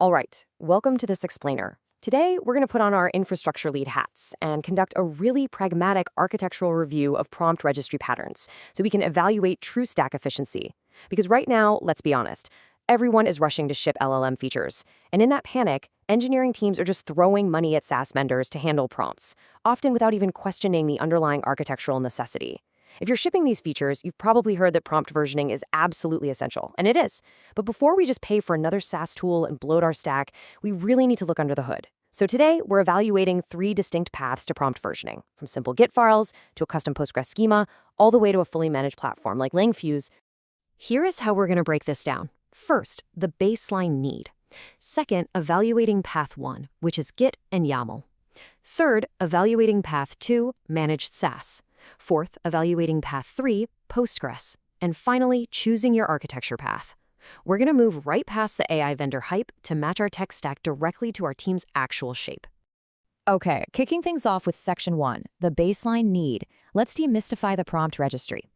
All right, welcome to this explainer. Today, we're going to put on our infrastructure lead hats and conduct a really pragmatic architectural review of prompt registry patterns so we can evaluate true stack efficiency. Because right now, let's be honest, everyone is rushing to ship LLM features. And in that panic, engineering teams are just throwing money at SaaS vendors to handle prompts, often without even questioning the underlying architectural necessity. If you're shipping these features, you've probably heard that prompt versioning is absolutely essential, and it is. But before we just pay for another SaaS tool and bloat our stack, we really need to look under the hood. So today, we're evaluating 3 distinct paths to prompt versioning, from simple Git files to a custom Postgres schema, all the way to a fully managed platform like Langfuse. Here is how we're going to break this down. First, the baseline need. Second, evaluating path 1, which is Git and YAML. Third, evaluating path 2, managed SaaS. Fourth, evaluating path 3, Postgres. And finally, choosing your architecture path. We're going to move right past the AI vendor hype to match our tech stack directly to our team's actual shape. Okay, kicking things off with section 1, the baseline need. Let's demystify the prompt registry.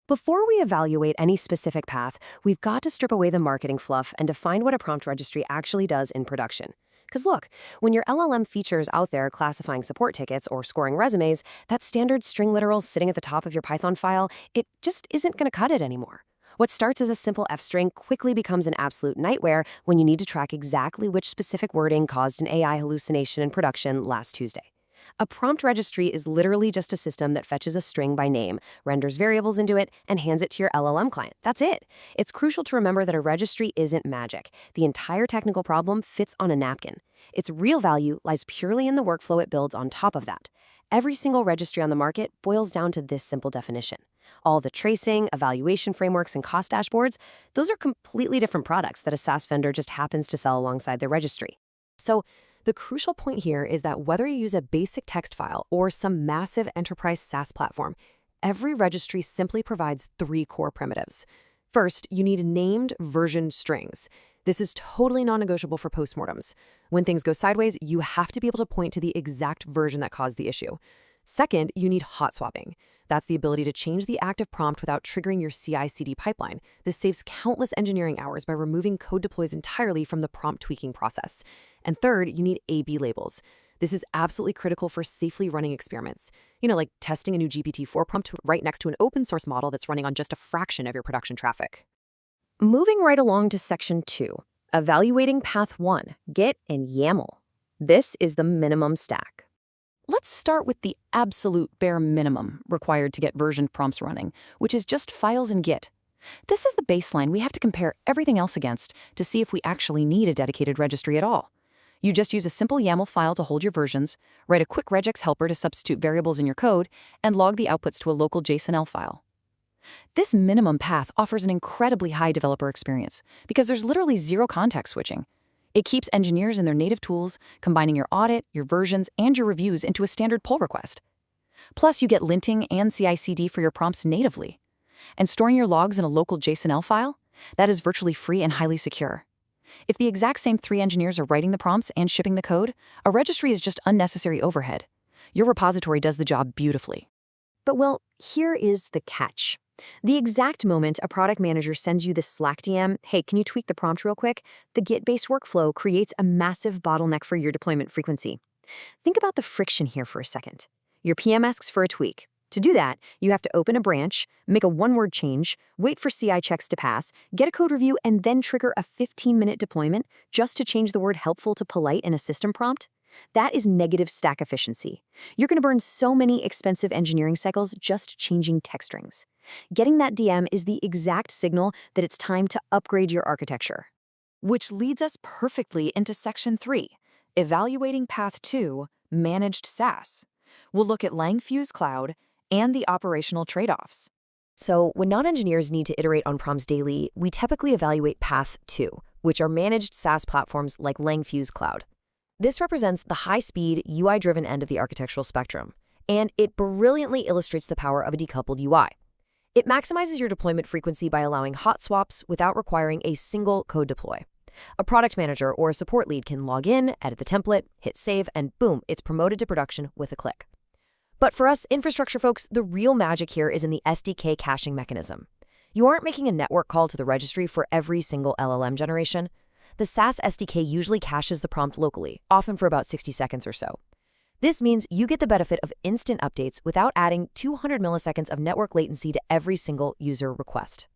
Before we evaluate any specific path, we've got to strip away the marketing fluff and define what a prompt registry actually does in production. Because look, when your LLM features out there classifying support tickets or scoring resumes, that standard string literal sitting at the top of your Python file, it just isn't going to cut it anymore. What starts as a simple F string quickly becomes an absolute nightmare when you need to track exactly which specific wording caused an AI hallucination in production last Tuesday. A prompt registry is literally just a system that fetches a string by name, renders variables into it, and hands it to your LLM client. That's it. It's crucial to remember that a registry isn't magic. The entire technical problem fits on a napkin. Its real value lies purely in the workflow it builds on top of that. Every single registry on the market boils down to this simple definition. All the tracing, evaluation frameworks, and cost dashboards, those are completely different products that a SaaS vendor just happens to sell alongside their registry. So, the crucial point here is that whether you use a basic text file or some massive enterprise SaaS platform, every registry simply provides 3 core primitives. First, you need named version strings. This is totally non-negotiable for postmortems. When things go sideways, you have to be able to point to the exact version that caused the issue. Second, you need hot swapping. That's the ability to change the active prompt without triggering your CI/CD pipeline. This saves countless engineering hours by removing code deploys entirely from the prompt tweaking process. And third, you need A/B labels. This is absolutely critical for safely running experiments. Like testing a new GPT-4 prompt right next to an open source model that's running on just a fraction of your production traffic. Moving right along to section 2, evaluating path 1, Git and YAML. This is the minimum stack. Let's start with the absolute bare minimum required to get versioned prompts running, which is just files in Git. This is the baseline we have to compare everything else against to see if we actually need a dedicated registry at all. You just use a simple YAML file to hold your versions, write a quick regex helper to substitute variables in your code, and log the outputs to a local JSON-L file. This minimum path offers an incredibly high developer experience because there's literally zero context switching. It keeps engineers in their native tools, combining your audit, your versions, and your reviews into a standard pull request. Plus, you get linting and CI/CD for your prompts natively. And storing your logs in a local JSON-L file? That is virtually free and highly secure. If the exact same 3 engineers are writing the prompts and shipping the code, a registry is just unnecessary overhead. Your repository does the job beautifully. But well, here is the catch. The exact moment a product manager sends you this Slack DM, hey, can you tweak the prompt real quick? The Git-based workflow creates a massive bottleneck for your deployment frequency. Think about the friction here for a second. Your PM asks for a tweak. To do that, you have to open a branch, make a one-word change, wait for CI checks to pass, get a code review, and then trigger a 15-minute deployment just to change the word helpful to polite in a system prompt? That is negative stack efficiency. You're going to burn so many expensive engineering cycles just changing text strings. Getting that DM is the exact signal that it's time to upgrade your architecture. Which leads us perfectly into section 3, evaluating path 2, managed SaaS. We'll look at Langfuse Cloud and the operational trade-offs. So when non-engineers need to iterate on prompts daily, we typically evaluate path 2, which are managed SaaS platforms like Langfuse Cloud. This represents the high-speed, UI-driven end of the architectural spectrum, and it brilliantly illustrates the power of a decoupled UI. It maximizes your deployment frequency by allowing hot swaps without requiring a single code deploy. A product manager or a support lead can log in, edit the template, hit save, and boom, it's promoted to production with a click. But for us infrastructure folks, the real magic here is in the SDK caching mechanism. You aren't making a network call to the registry for every single LLM generation. the SaaS SDK usually caches the prompt locally, often for about 60 seconds or so. This means you get the benefit of instant updates without adding 200 milliseconds of network latency to every single user request.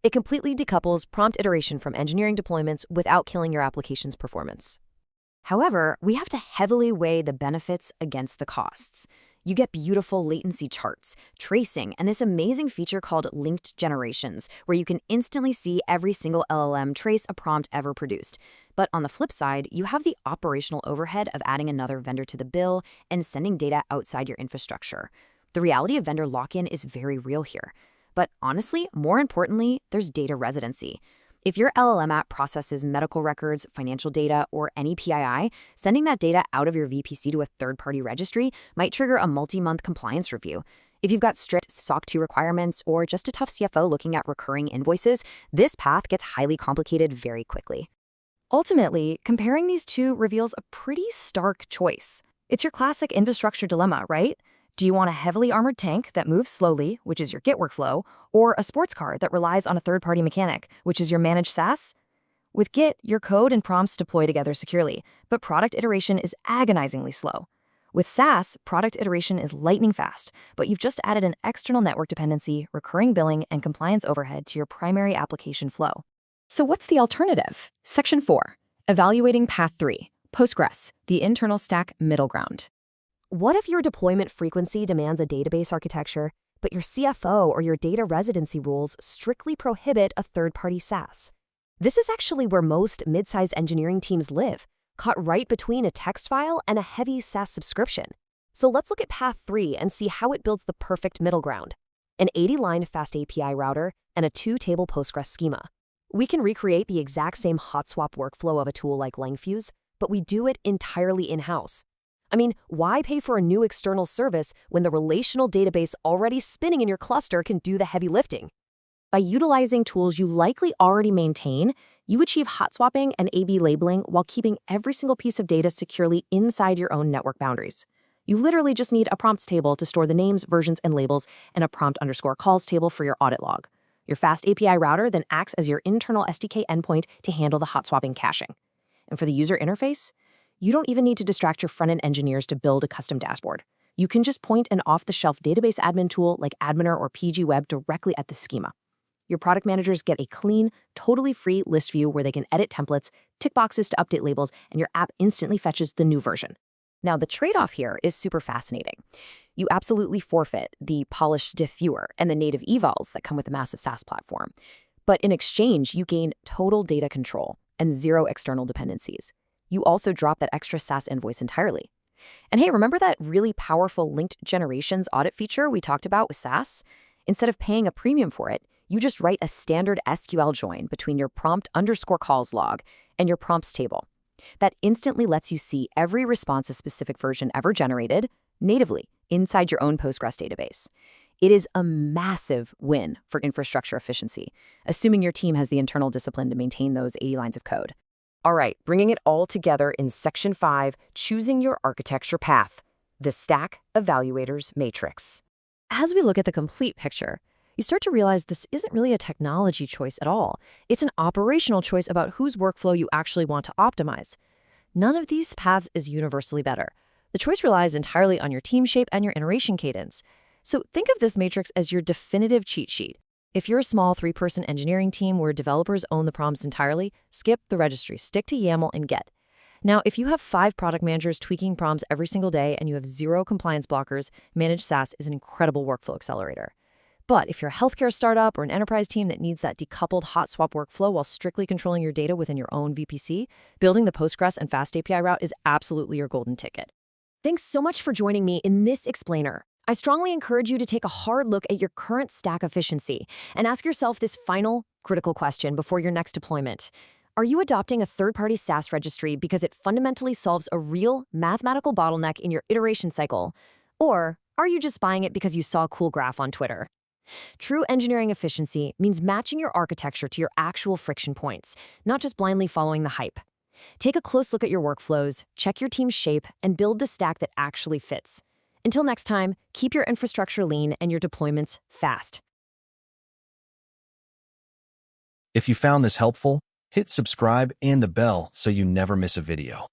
It completely decouples prompt iteration from engineering deployments without killing your application's performance. However, we have to heavily weigh the benefits against the costs. You get beautiful latency charts, tracing, and this amazing feature called linked generations, where you can instantly see every single LLM trace a prompt ever produced. But on the flip side, you have the operational overhead of adding another vendor to the bill and sending data outside your infrastructure. The reality of vendor lock-in is very real here. But honestly, more importantly, there's data residency. If your LLM app processes medical records, financial data, or any PII, sending that data out of your VPC to a third-party registry might trigger a multi-month compliance review. If you've got strict SOC 2 requirements or just a tough CFO looking at recurring invoices, this path gets highly complicated very quickly. Ultimately, comparing these two reveals a pretty stark choice. It's your classic infrastructure dilemma, right? Do you want a heavily armored tank that moves slowly, which is your Git workflow, or a sports car that relies on a third-party mechanic, which is your managed SaaS? With Git, your code and prompts deploy together securely, but product iteration is agonizingly slow. With SaaS, product iteration is lightning fast, but you've just added an external network dependency, recurring billing, and compliance overhead to your primary application flow. So what's the alternative? Section 4. Evaluating Path 3. Postgres, the internal stack middle ground. What if your deployment frequency demands a database architecture, but your CFO or your data residency rules strictly prohibit a third-party SaaS? This is actually where most mid-sized engineering teams live, caught right between a text file and a heavy SaaS subscription. So let's look at Path 3 and see how it builds the perfect middle ground. An 80-line FastAPI router and a 2-table Postgres schema. We can recreate the exact same hot swap workflow of a tool like Langfuse, but we do it entirely in-house. I mean, why pay for a new external service when the relational database already spinning in your cluster can do the heavy lifting? By utilizing tools you likely already maintain, you achieve hot swapping and A/B labeling while keeping every single piece of data securely inside your own network boundaries. You literally just need a prompts table to store the names, versions, and labels, and a prompt_calls table for your audit log. Your FastAPI router then acts as your internal SDK endpoint to handle the hot swapping caching. And for the user interface, you don't even need to distract your front-end engineers to build a custom dashboard. You can just point an off-the-shelf database admin tool like Adminer or PG Web directly at the schema. Your product managers get a clean, totally free list view where they can edit templates, tick boxes to update labels, and your app instantly fetches the new version. Now, the trade-off here is super fascinating. You absolutely forfeit the polished diff viewer and the native evals that come with a massive SaaS platform. But in exchange, you gain total data control and zero external dependencies. You also drop that extra SaaS invoice entirely. And hey, remember that really powerful linked generations audit feature we talked about with SaaS? Instead of paying a premium for it, you just write a standard SQL join between your prompt_calls log and your prompts table. That instantly lets you see every response a specific version ever generated natively inside your own Postgres database. It is a massive win for infrastructure efficiency, assuming your team has the internal discipline to maintain those 80 lines of code. All right, bringing it all together in Section 5, choosing your architecture path, the Stack Evaluators Matrix. As we look at the complete picture, you start to realize this isn't really a technology choice at all. It's an operational choice about whose workflow you actually want to optimize. None of these paths is universally better. The choice relies entirely on your team shape and your iteration cadence. So think of this matrix as your definitive cheat sheet. If you're a small 3-person engineering team where developers own the prompts entirely, skip the registry, stick to YAML and Get. Now, if you have 5 product managers tweaking prompts every single day and you have 0 compliance blockers, managed SaaS is an incredible workflow accelerator. But if you're a healthcare startup or an enterprise team that needs that decoupled hot swap workflow while strictly controlling your data within your own VPC, building the Postgres and FastAPI route is absolutely your golden ticket. Thanks so much for joining me in this explainer. I strongly encourage you to take a hard look at your current stack efficiency and ask yourself this final, critical question before your next deployment. Are you adopting a third-party SaaS registry because it fundamentally solves a real mathematical bottleneck in your iteration cycle? Or are you just buying it because you saw a cool graph on Twitter? True engineering efficiency means matching your architecture to your actual friction points, not just blindly following the hype. Take a close look at your workflows, check your team's shape, and build the stack that actually fits. Until next time, keep your infrastructure lean and your deployments fast. If you found this helpful, Hit subscribe and the bell so you never miss a video.